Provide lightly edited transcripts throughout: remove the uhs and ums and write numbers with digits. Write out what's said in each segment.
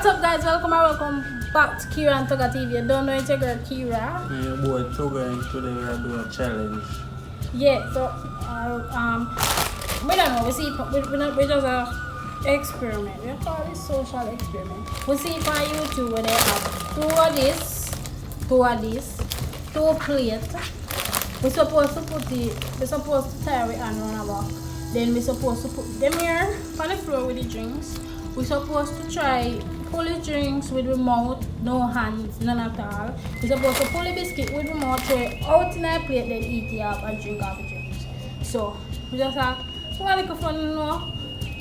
What's up, guys? Welcome back to Kira and Toga TV. You don't know it's your girl Kira. Yeah, your boy Toga, and today we are doing a challenge. Yeah, so we don't know. We see we just a experiment. We call it social experiment. We see it on YouTube where they have two of this, two plates. We're supposed to tie it on one about. Then we're supposed to put them here on the floor with the drinks. We're supposed to try pull the drinks with the mouth, no hands, none at all. We're supposed to pull the biscuit with the mouth, throw it out in a plate, then eat it up and drink off the drinks. So we just have a fun now.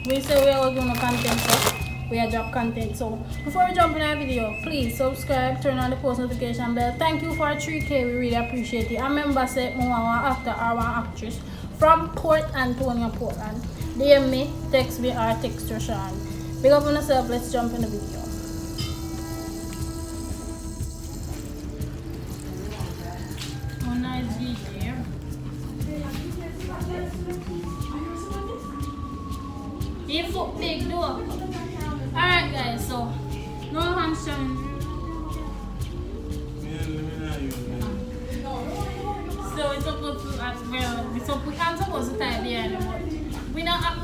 We say we are doing content, so we are drop content. So before we jump in our video, please subscribe, turn on the post notification bell. Thank you for 3K, we really appreciate it. I remember say more one actor or one actress from Port Antonio, Portland. DM me, text me or text Roshan. Big up on yourself, let's jump in the video. Oh, nice video. You foot big door. Alright guys, so no hamstring. So it's supposed to we can't supposed to tie the animal. We don't have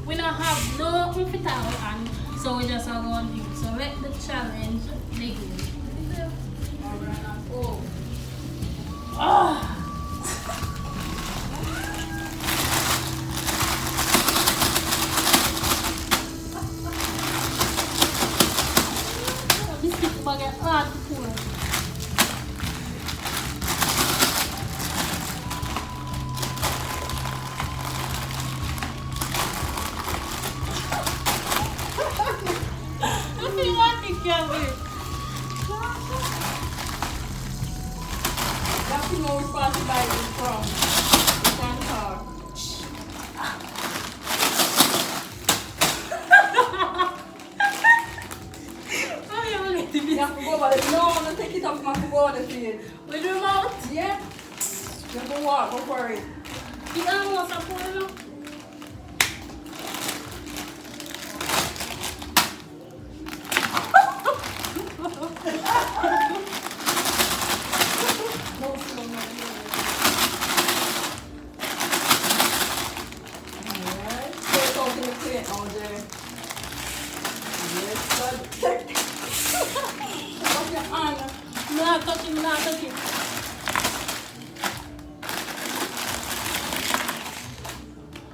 we don't have no fit out, and so we just are going to do. So let the challenge begin. Oh. That's the most responsibility from the front car. You have to go over the no, don't take it off, you have to go over the field. With your mouth? Yeah. You have to walk, go for it. You don't want to put it up? Not touching.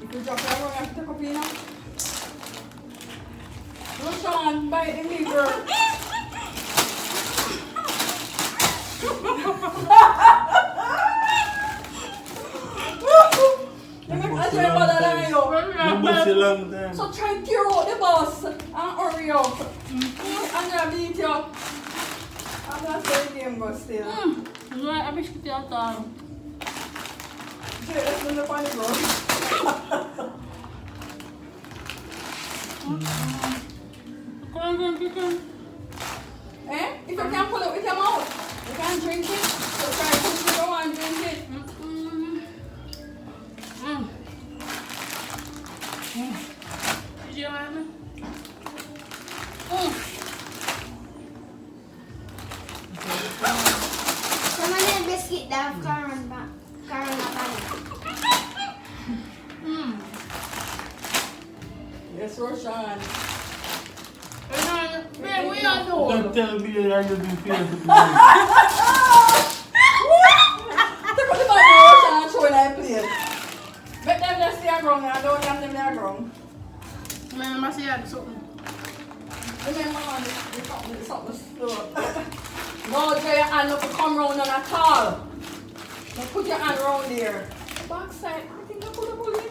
If you drop that wrong, you have to take a pin out. Roshan, bite the meat, girl. So try to tear out the boss and hurry up. I'm gonna beat you. I'm gonna say the game, but still. Right, I wish you out there. Okay, let's do the funny bro. Eh? If you can't pull it with your mouth, you can't drink it. So try to push it over and drink it. Did you have it? Namanya biscuit dah Karen makan. Yes, Roshan. Man, we are doing. Don't tell me how you been feeling. Take out the bag, Roshan, and show it like plate. Make them just stay ground and don't have them there ground. Man, I must have something. Remember, man, it's something slow. No, get your hand up to come round none at all. Now put your hand round there. Backside, I think I put a pull in.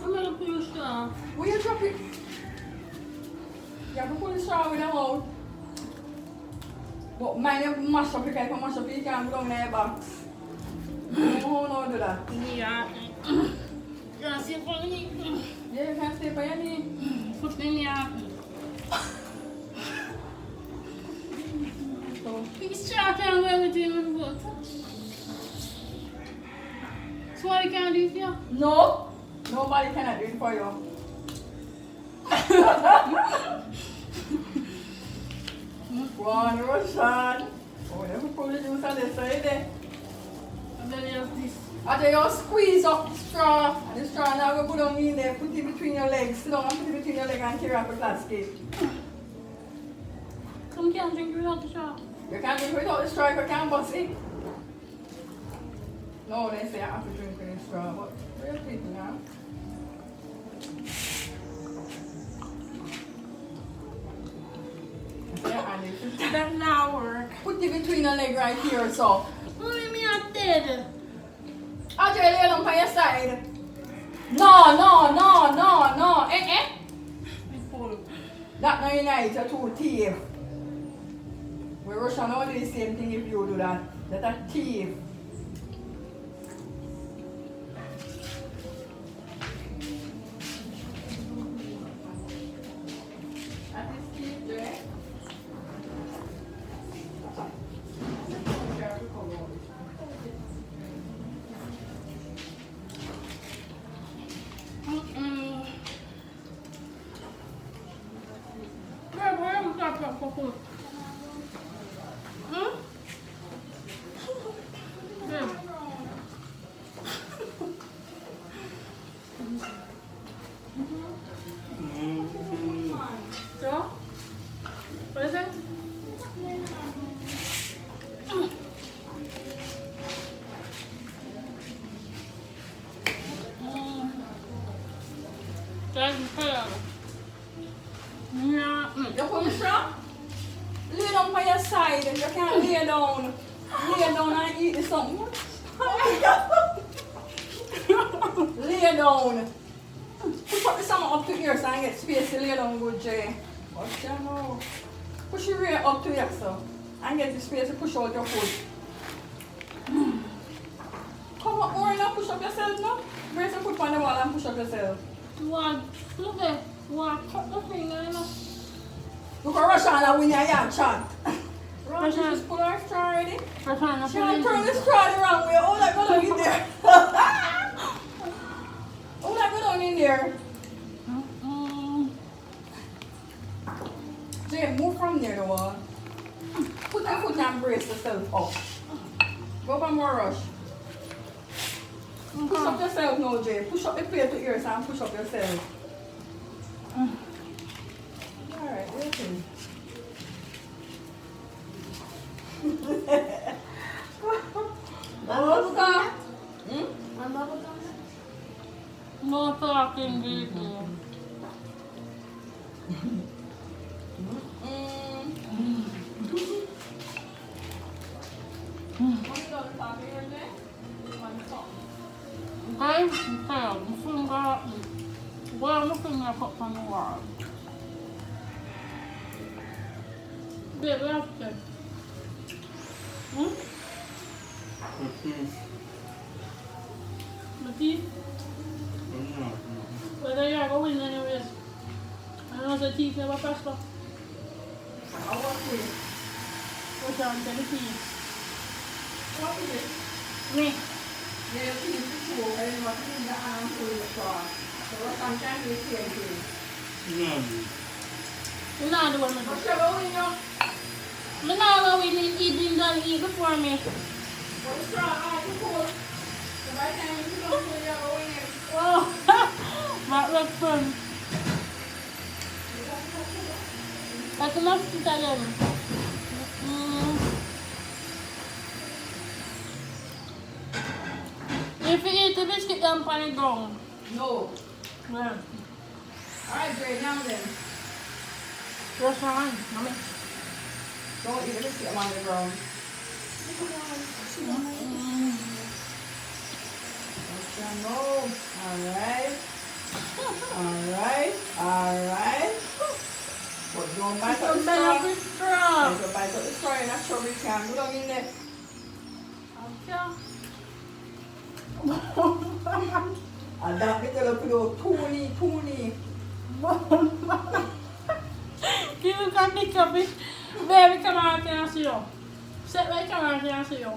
I'm gonna pull the straw. Where you drop it? You have to pull the straw with your mouth. But mind you mash up, you can't mash up, you can't go down in your box. No, no, do that. Yeah. Yeah, see for me. Yeah, you can stay for your knee. Put me in here. So, This straw can't go everything with the boat. So what you can do here? no, Nobody cannot do it for you. One Russian. Oh, let me put the juice on this side there. And then there's this. And then you squeeze up the straw. And the straw now you put them in there, put it between your legs. Sit down and put it between your legs and carry up a glass cake. Some can't drink without the straw. You can't drink without the straw, you can't bust it. No, they say I have to drink with the straw, but real people now. That now work. Put it between your leg right here, so. Only me are dead. I'll lay down by your side. No. Eh. That no unite, you're too thief. We Russian will do the same thing if you do that. That's a thief. That is thief there. Where am I for food? So? What is it? You put the straw? Lay down by your side. You can't lay down. Lay down and eat something. Lay down. Push up the something up to here so I get space to lay down good, Jay. Watch you know. Push your rear up to here so and get the space to push out your foot. Come up more now, push up yourself now. Brace your foot on the wall and push up yourself. One, look at one, cut the finger, you know. Look at Roshana when you're young, Chan. Roshana Roshana. just pull her straw already. Roshana, She want to turn the straw the wrong way. Oh, that go down in there. Oh, that go down in there. Jay, move from there, the wall. Put your foot and brace yourself up. Go for more rush. Push up yourself now, Jay. Push up the plate to ears and push up yourself. Alright, listen. Oscar. One bubble gum. No talking, baby. Guys, tell me, finger, where my finger put on the wall. Baby, after. The teeth? Whether you're going anyways. I know the teeth never prosper. I want to. What's on the teeth? What is it? Me. Yeah, you see the two, and then what is the arm to the straw. So what sometimes you see it here. You know the one I do. What's your going on? I know how we eat and eat before me. What straw are you pull? So by the time you don't pull, you're going in. Oh, that looks fun. That's enough to tell them. If you eat the biscuit, then pan it down. No. Yeah. Alright, Dre, now then. Just one, mommy. Don't eat the biscuit on the ground. No. Alright. But don't bite up the straw. Bite straw. Don't bite up the straw in that strawberry can. Go down in there. And that little pillow, toony. You can pick up it. Baby, come on, can I see you? Sit right, come on, can I see you?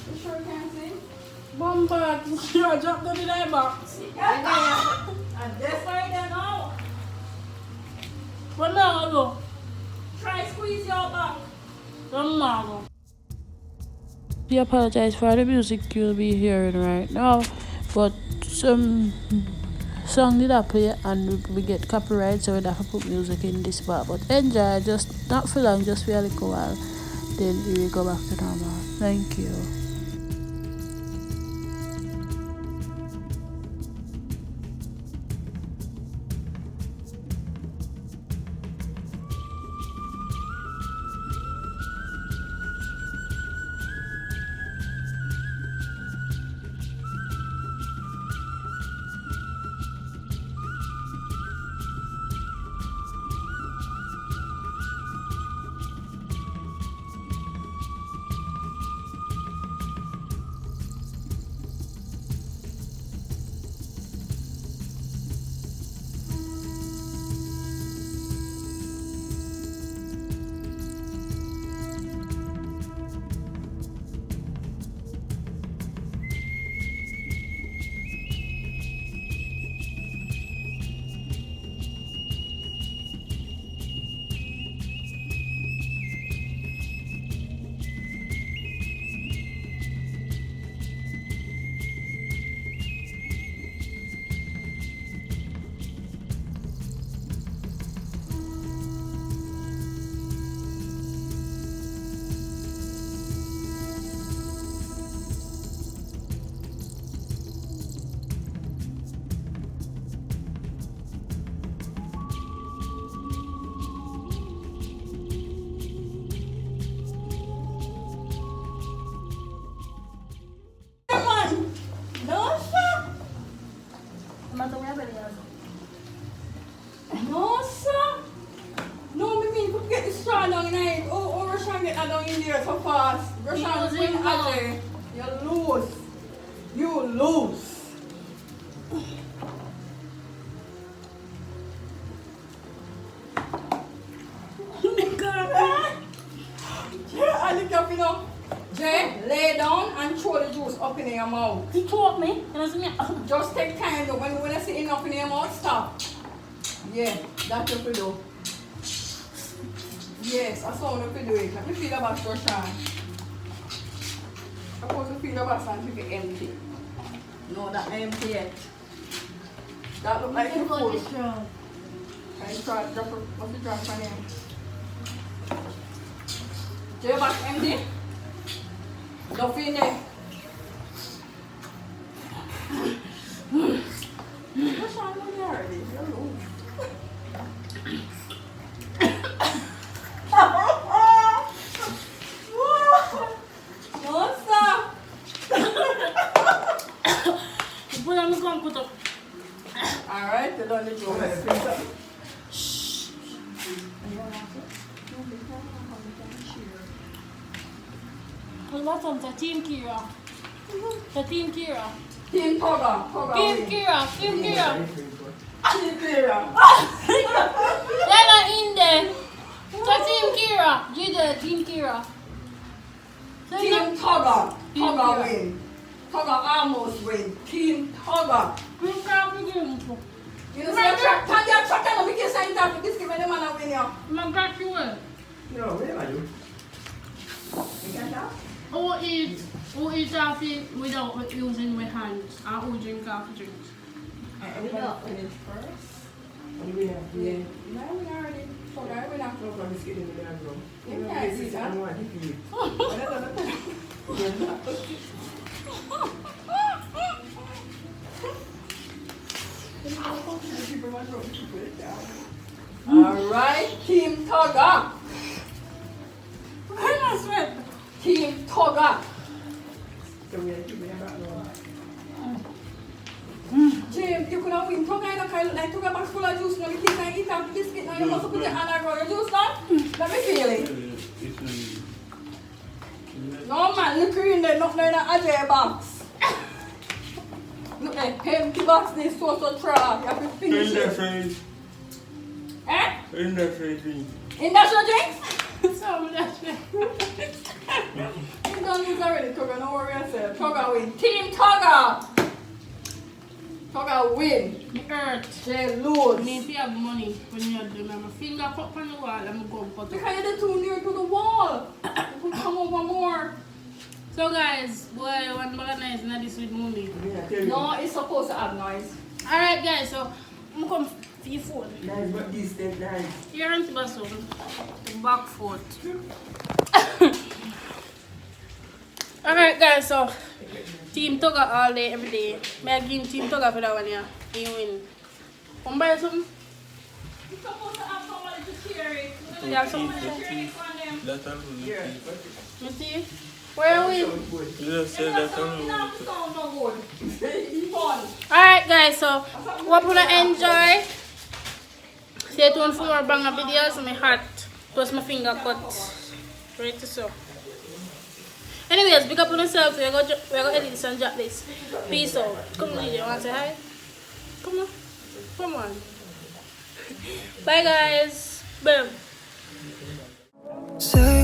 You sure can't see? Bombard, I dropped down in that box. And this right there now. What now, go? Try squeeze your back. Come on. We apologize for the music you'll be hearing right now, but some song did not play and we get copyright, so we have to put music in this part. But enjoy, just not for long, just for a little while, then we will go back to normal. Thank you. No, sir. No, me mean, put get the straw down in it. Oh, Rashan get that down in there so fast. Rashan, win Ajay. You lose. You lose. Yeah, I look up, you know. Jay, lay down and throw the juice up in your mouth. He told me, and I said, Just take time though. When I see enough in your mouth, stop. Yeah, that's what we do. Yes, I saw what we do it. Let me feel the box, Roshan. I'm supposed to feel the box and keep it empty. No, that empty yet. That look like it's full. Can you try drop it? What's the drop on here? Is your box empty? Nothing in there. Roshan, what are you already? You're loose. No, sir. put on the gun, put up. Alright, you don't need to go ahead. What's on the Team Kira? The Team Kira. Team Toga. Team Kira. Team Kira. Team Kira. They're not in there. The Team Kira. You the Team Kira. Team Toga. Toga win. Toga almost win. Team Toga. You know, say a track, and your track and make you sign that this give me the man a win ya. I'm got you well. No, where are you? You get that? Who eat coffee without using my hands? And who drink coffee drinks? Everybody finish first. Yeah. No, we already. Toga, I win after. No, I'm scared of that, bro. You can't see that. I want to eat. Alright, Team Toga. I'm not sweat. Team Toga. So we have to be about James, you could have win Toga in a kind of like Toga box full of juice. Now you can't eat out the biscuit. Now you must put your hand around your juice now. Let me feel it. No man, look in there, not in the Ajay box. Look there, empty box, this so trash. You have to finish it. Eh? Industrial drinks? So that's it. You don't use already, Tugger. No worry yourself. Tugger win. Team Tugger. Tugger win. Me hurt. They lose. Me if you have money when you do my finger up on the wall and I go cut it. Because you're too near to the wall. You could come over more. So guys, boy, one more nice in this with mommy. Yeah, I tell you. No, it's supposed to have noise. Alright guys, so I'm come for your phone. Nice, but this thing nice. Here on the bus back foot. Alright guys, so Team Tugger all day, every day. May I give Team Tugger for that one here. He win. Come buy something? You're supposed to have somebody to cheer it. You have some? That one will Yeah, Me see? Where are we? You just said that one will Alright guys, so hope you enjoy. Stay tuned for more banger videos. My heart plus my finger cut. Right to so. Anyways, big up on yourself. We're gonna edit this and drop this. Peace out. Come on, DJ. Wanna say hi? Come on. Come on. Bye guys. Boom. Say